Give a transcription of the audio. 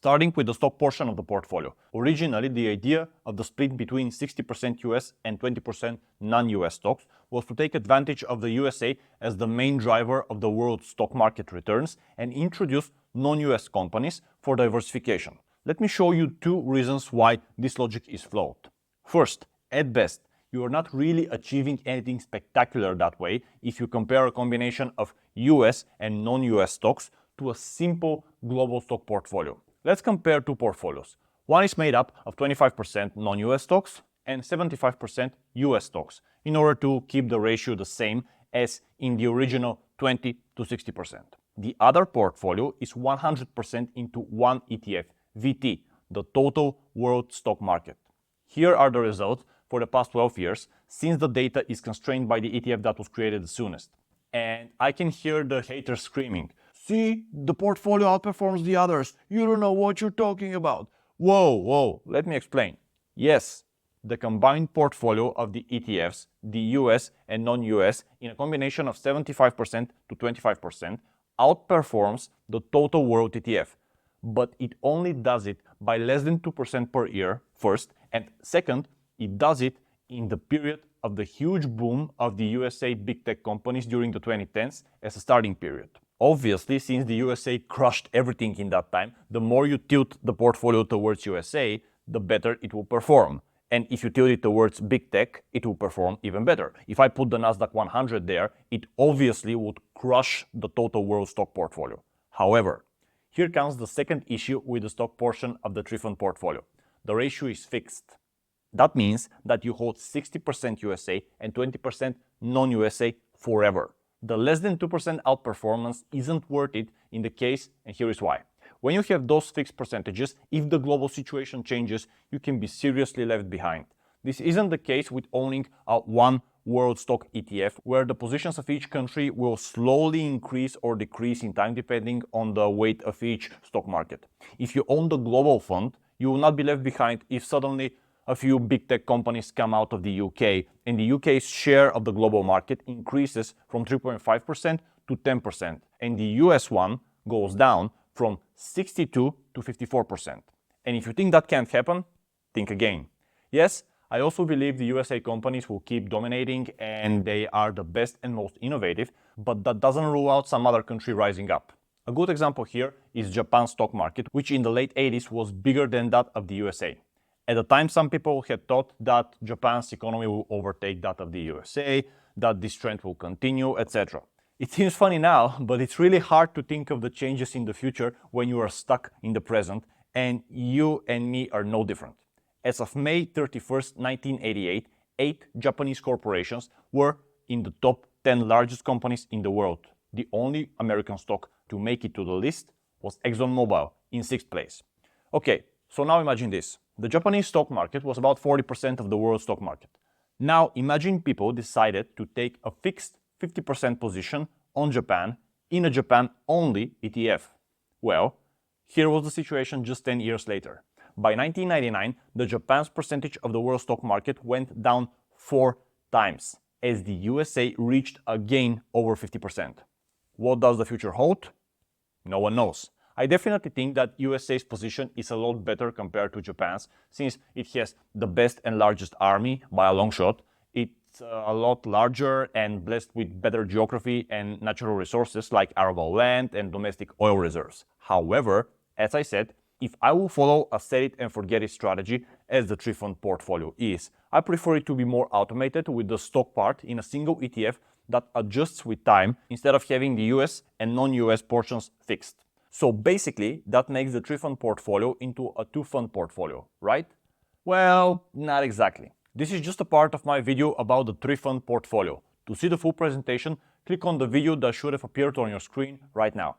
Starting with the stock portion of the portfolio. Originally, the idea of the split between 60% US and 20% non-US stocks was to take advantage of the USA as the main driver of the world's stock market returns and introduce non-US companies for diversification. Let me show you two reasons why this logic is flawed. First, at best, you are not really achieving anything spectacular that way if you compare a combination of US and non-US stocks to a simple global stock portfolio. Let's compare two portfolios. One is made up of 25% non-US stocks and 75% US stocks in order to keep the ratio the same as in the original 20 to 60%. The other portfolio is 100% into one ETF, VT, the total world stock market. Here are the results for the past 12 years, since the data is constrained by the ETF that was created the soonest. And I can hear the haters screaming, "See, the portfolio outperforms the others. You don't know what you're talking about." Whoa, let me explain. Yes, the combined portfolio of the ETFs, the US and non-US, in a combination of 75% to 25%, outperforms the total world ETF. But it only does it by less than 2% per year, first, and second, it does it in the period of the huge boom of the USA big tech companies during the 2010s as a starting period. Obviously, since the USA crushed everything in that time, the more you tilt the portfolio towards USA, the better it will perform. And if you tilt it towards big tech, it will perform even better. If I put the Nasdaq 100 there, it obviously would crush the total world stock portfolio. However, here comes the second issue with the stock portion of the three-fund portfolio. The ratio is fixed. That means that you hold 60% USA and 20% non-USA forever. The less than 2% outperformance isn't worth it in the case, and here is why. When you have those fixed percentages, if the global situation changes, you can be seriously left behind. This isn't the case with owning a one world stock ETF, where the positions of each country will slowly increase or decrease in time depending on the weight of each stock market. If you own the global fund, you will not be left behind if suddenly a few big tech companies come out of the UK and the UK's share of the global market increases from 3.5% to 10% and the US one goes down from 62 to 54%. And if you think that can't happen, think again. Yes, I also believe the USA companies will keep dominating and they are the best and most innovative, but that doesn't rule out some other country rising up. A good example here is Japan's stock market, which in the late 80s was bigger than that of the USA. At the time, some people had thought that Japan's economy will overtake that of the USA, that this trend will continue, etc. It seems funny now, but it's really hard to think of the changes in the future when you are stuck in the present, and you and me are no different. As of May 31st, 1988, 8 Japanese corporations were in the top 10 largest companies in the world. The only American stock to make it to the list was ExxonMobil in 6th place. Okay, so now imagine this. The Japanese stock market was about 40% of the world stock market. Now imagine people decided to take a fixed 50% position on Japan in a Japan-only ETF. Well, here was the situation just 10 years later. By 1999, the Japan's percentage of the world stock market went down 4 times, as the USA reached a gain over 50%. What does the future hold? No one knows. I definitely think that USA's position is a lot better compared to Japan's, since it has the best and largest army by a long shot. It's a lot larger and blessed with better geography and natural resources like arable land and domestic oil reserves. However, as I said, if I will follow a set it and forget it strategy, as the three-fund portfolio is, I prefer it to be more automated with the stock part in a single ETF that adjusts with time instead of having the US and non-US portions fixed. So basically, that makes the three-fund portfolio into a two-fund portfolio, right? Well, not exactly. This is just a part of my video about the three-fund portfolio. To see the full presentation, click on the video that should have appeared on your screen right now.